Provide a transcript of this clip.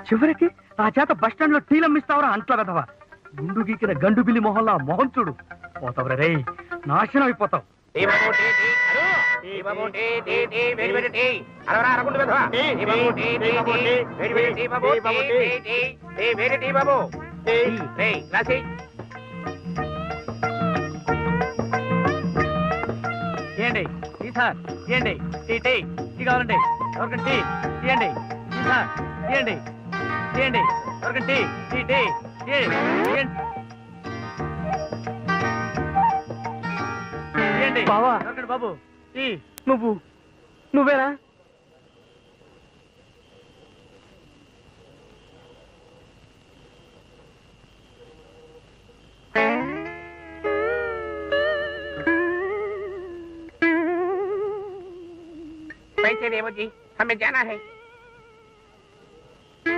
చివరికి ఆ చేత బస్ స్టాండ్ లో టీలు అమ్మిస్తావరా అంట్ల వెధవా. గుండు గీకిన గండు బిల్లి మొహంలో మొహం చూడు. పోతావురా రే, నాశనం అయిపోతావు. ఏండి టీ సార్, ఏండి టీ టీ టీ కావాలండి, ఎవరికండి టీ తీయండి. టీ సార్ తీయండి, తీయండి, ఎవరికండి టీ టీ టీ తీయండి బావా, ఎవరికండి బాబు టీ. నువ్వేనా? पैसे देवो जी, हमें जाना है।